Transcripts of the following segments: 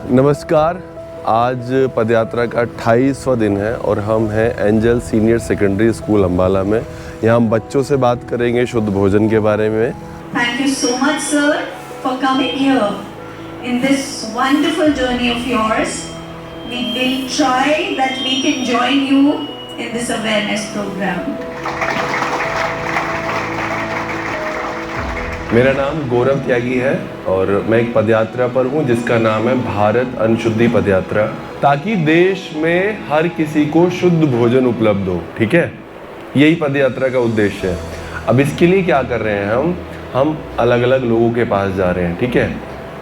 नमस्कार। आज पदयात्रा का 28वां दिन है और हम हैं angel senior secondary school Ambala में। यहाँ हम बच्चों से बात करेंगे शुद्ध भोजन के बारे में। Thank you so much, sir, for coming here in this wonderful journey of yours. We will try that we can join you in this awareness program. मेरा नाम गौरव त्यागी है और मैं एक पदयात्रा पर हूँ जिसका नाम है भारत अन्न-शुद्धि पदयात्रा, ताकि देश में हर किसी को शुद्ध भोजन उपलब्ध हो। ठीक है, यही पदयात्रा का उद्देश्य है। अब इसके लिए क्या कर रहे हैं हम अलग अलग लोगों के पास जा रहे हैं। ठीक है,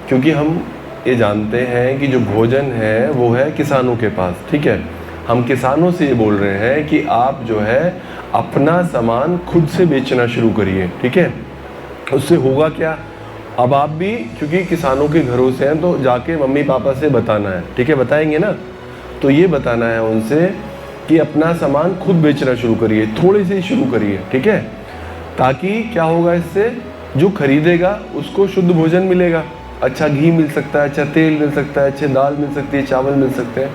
क्योंकि हम ये जानते हैं कि जो भोजन है वो है किसानों के पास। ठीक है, हम किसानों से ये बोल रहे हैं कि आप जो है अपना सामान खुद से बेचना शुरू करिए। ठीक है, उससे होगा क्या, अब आप भी क्योंकि किसानों के घरों से हैं तो जाके मम्मी पापा से बताना है। ठीक है, बताएंगे ना, तो ये बताना है उनसे कि अपना सामान खुद बेचना शुरू करिए, थोड़े से ही शुरू करिए। ठीक है, ताकि क्या होगा, इससे जो खरीदेगा उसको शुद्ध भोजन मिलेगा। अच्छा घी मिल सकता है, अच्छा तेल मिल सकता है, अच्छे दाल मिल सकती है, चावल मिल सकते हैं।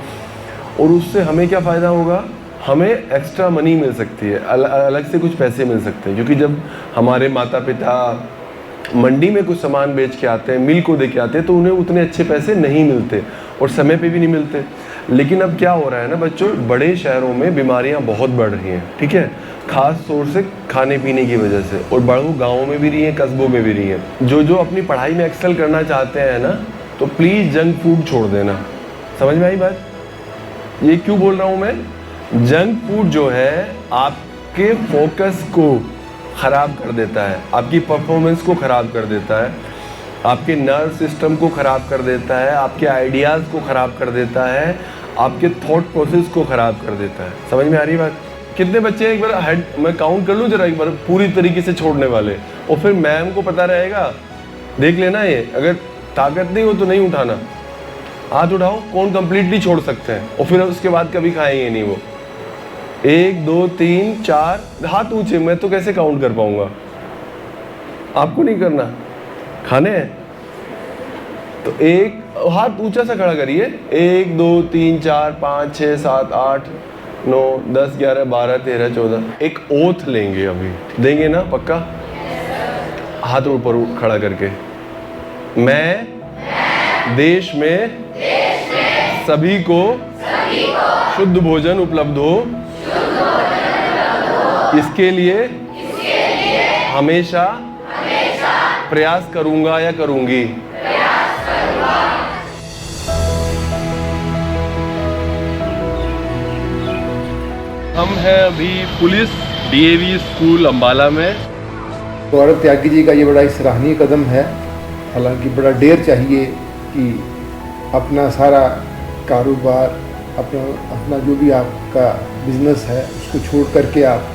और उससे हमें क्या फ़ायदा होगा, हमें एक्स्ट्रा मनी मिल सकती है, अलग से कुछ पैसे मिल सकते हैं। क्योंकि जब हमारे माता पिता मंडी में कुछ सामान बेच के आते हैं, मिल को दे के आते हैं, तो उन्हें उतने अच्छे पैसे नहीं मिलते और समय पे भी नहीं मिलते। लेकिन अब क्या हो रहा है ना बच्चों, बड़े शहरों में बीमारियां बहुत बढ़ रही हैं। ठीक है, खास तौर से खाने पीने की वजह से, और बड़ों गाँवों में भी रही हैं, कस्बों में भी रही हैं। जो अपनी पढ़ाई में एक्सेल करना चाहते हैं ना, तो प्लीज़ जंक फूड छोड़ देना। समझ में आई बात? ये क्यों बोल रहा हूँ मैं? जंक फूड जो है आपके फोकस को ख़राब कर देता है, आपकी परफॉर्मेंस को ख़राब कर देता है, आपके नर्व सिस्टम को ख़राब कर देता है, आपके आइडियाज़ को ख़राब कर देता है, आपके थॉट प्रोसेस को ख़राब कर देता है। समझ में आ रही बात? कितने बच्चे एक बार हेड मैं काउंट कर लूँ जरा एक बार, पूरी तरीके से छोड़ने वाले, और फिर मैम को पता रहेगा। देख लेना, ये अगर ताकत नहीं हो तो नहीं उठाना। हाथ उठाओ, कौन कंप्लीटली छोड़ सकते हैं, और फिर उसके बाद कभी खाएंगे नहीं वो। 1 2 3 4 हाथ ऊंचे, मैं तो कैसे काउंट कर पाऊंगा? आपको नहीं करना, खाने हैं तो एक हाथ ऊंचा सा खड़ा करिए। 1 2 3 4 5 6 7 8 9 10 11 12 13 14। एक ओथ लेंगे, अभी देंगे ना पक्का? हाथ ऊपर खड़ा करके, मैं देश में सभी को शुद्ध भोजन उपलब्ध हो, इसके लिए हमेशा प्रयास करूंगा या करूंगी। हम हैं अभी पुलिस डीएवी स्कूल अम्बाला में। गौरव त्यागी जी का ये बड़ा ही सराहनीय कदम है। हालांकि बड़ा डेयर चाहिए कि अपना सारा कारोबार, अपना जो भी आपका बिजनेस है उसको छोड़ करके आप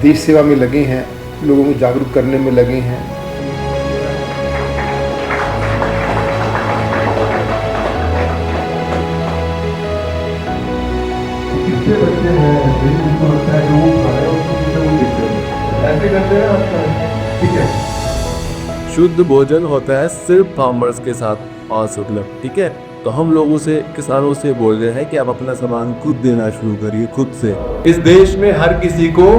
देश सेवा में लगे हैं, लोगों को जागरूक करने में लगे हैं। कितने बच्चे हैं जिनको लगता है जो वो खा रहे हैं उसको कितना वो दिक्कत है, ऐसे करते हैं आपका? ठीक है, शुद्ध भोजन होता है सिर्फ फार्मर्स के साथ पास उपलब्ध। ठीक है, तो हम लोगों से, किसानों से बोल रहे हैं कि आप अपना सामान खुद देना शुरू करिए, खुद से। इस देश में हर किसी को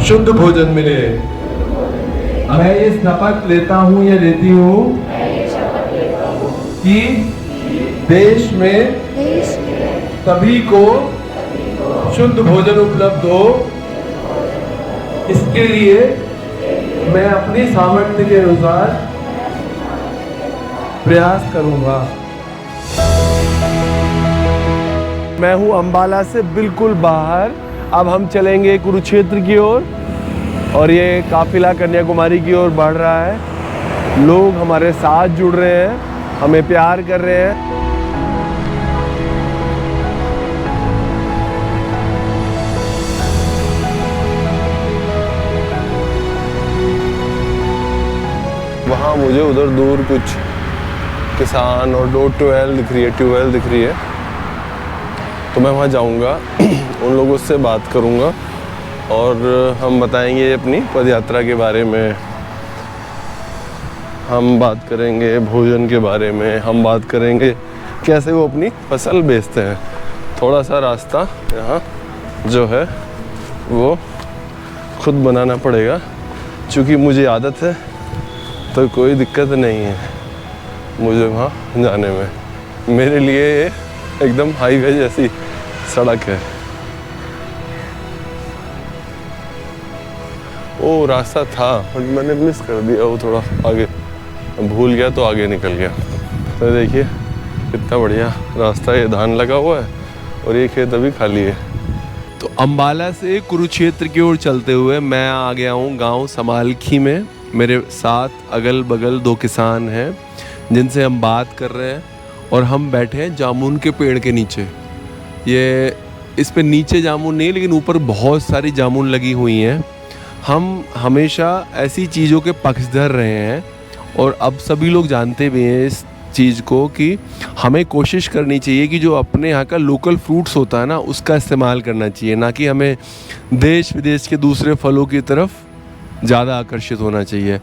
शुद्ध भोजन मिले। मैं ये शपथ लेता हूँ या लेती हूँ कि देश में सभी को शुद्ध भोजन उपलब्ध हो, इसके लिए मैं अपनी सामर्थ्य के अनुसार प्रयास करूंगा। मैं हूँ अम्बाला से बिल्कुल बाहर। अब हम चलेंगे कुरुक्षेत्र की ओर, और ये काफिला कन्याकुमारी की ओर बढ़ रहा है। लोग हमारे साथ जुड़ रहे हैं, हमें प्यार कर रहे हैं। वहाँ मुझे उधर दूर कुछ किसान और ट्यूबवेल दिख रही है, तो मैं वहाँ जाऊँगा, उन लोगों से बात करूँगा और हम बताएंगे अपनी पदयात्रा के बारे में। हम बात करेंगे भोजन के बारे में, हम बात करेंगे कैसे वो अपनी फसल बेचते हैं। थोड़ा सा रास्ता यहाँ जो है वो खुद बनाना पड़ेगा, क्योंकि मुझे आदत है तो कोई दिक्कत नहीं है मुझे वहाँ जाने में। मेरे लिए ये एकदम हाईवे जैसी सड़क है। वो रास्ता था और मैंने मिस कर दिया, वो थोड़ा आगे भूल गया तो आगे निकल गया। तो देखिए कितना बढ़िया रास्ता, ये धान लगा हुआ है और ये खेत अभी खाली है। तो अम्बाला से कुरुक्षेत्र की ओर चलते हुए मैं आ गया हूँ गांव समालखी में। मेरे साथ अगल बगल 2 किसान हैं जिनसे हम बात कर रहे हैं और हम बैठे हैं जामुन के पेड़ के नीचे। ये इस पे नीचे जामुन नहीं, लेकिन ऊपर बहुत सारी जामुन लगी हुई हैं। हम हमेशा ऐसी चीज़ों के पक्षधर रहे हैं और अब सभी लोग जानते भी हैं इस चीज़ को कि हमें कोशिश करनी चाहिए कि जो अपने यहाँ का लोकल फ्रूट्स होता है ना, उसका इस्तेमाल करना चाहिए, ना कि हमें देश विदेश के दूसरे फलों की तरफ ज़्यादा आकर्षित होना चाहिए।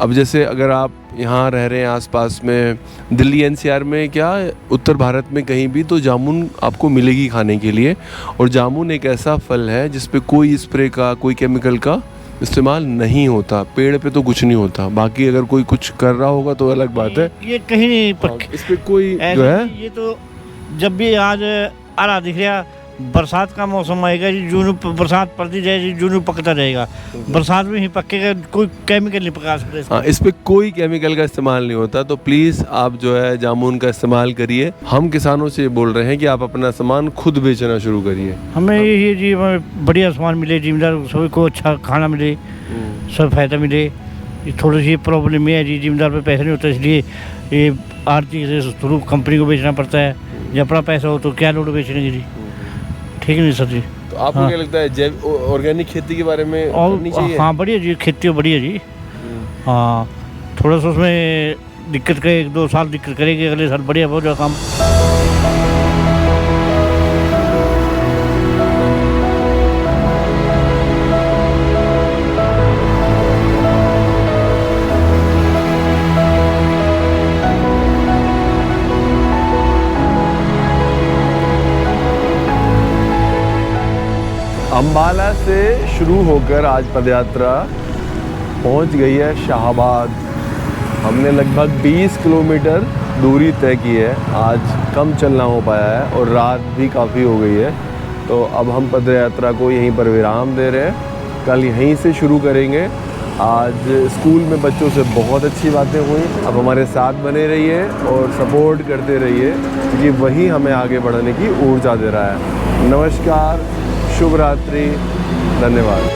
अब जैसे अगर आप यहाँ रह रहे हैं आसपास में, दिल्ली एनसीआर में, क्या उत्तर भारत में कहीं भी, तो जामुन आपको मिलेगी खाने के लिए। और जामुन एक ऐसा फल है जिस पे कोई स्प्रे का, कोई केमिकल का इस्तेमाल नहीं होता। पेड़ पे तो कुछ नहीं होता, बाकी अगर कोई कुछ कर रहा होगा तो अलग बात है। ये कहीं नहीं इस पे कोई जो है, ये तो जब भी आज आ रहा दिख रहा, बरसात का मौसम आएगा जी, जून बरसात पड़ती जाएगी, जून पकता रहेगा, बरसात में ही पकेगा, कोई केमिकल नहीं पका सकते। हाँ, इस पे कोई केमिकल का इस्तेमाल नहीं होता। तो प्लीज़ आप जो है जामुन का इस्तेमाल करिए। हम किसानों से बोल रहे हैं कि आप अपना सामान खुद बेचना शुरू करिए। हमें यही जी, हमें बढ़िया सामान मिले, जिम्मेदार सभी को अच्छा खाना मिले, सब फायदा मिले। ये थोड़ी सी प्रॉब्लम ये है जी, जिम्मेदार पे पैसे नहीं होता, इसलिए ये आर्थिक से थ्रू कंपनी को बेचना पड़ता है। जब अपना पैसा हो तो क्या लोड बेचने की जी, ठीक नहीं सर जी। तो आपको क्या लगता है जैव ऑर्गेनिक खेती के बारे में करनी चाहिए? हाँ बढ़िया जी, खेती बढ़िया जी। हाँ, थोड़ा सा उसमें दिक्कत करे, 1-2 साल दिक्कत करेगी, अगले साल बढ़िया हो जाएगा काम। अम्बाला से शुरू होकर आज पदयात्रा पहुंच गई है शाहबाद। हमने लगभग 20 किलोमीटर दूरी तय की है। आज कम चलना हो पाया है और रात भी काफ़ी हो गई है, तो अब हम पदयात्रा को यहीं पर विराम दे रहे हैं। कल यहीं से शुरू करेंगे। आज स्कूल में बच्चों से बहुत अच्छी बातें हुई। अब हमारे साथ बने रहिए और सपोर्ट करते रहिए, क्योंकि वही हमें आगे बढ़ने की ऊर्जा दे रहा है। नमस्कार, शुभ रात्रि, धन्यवाद।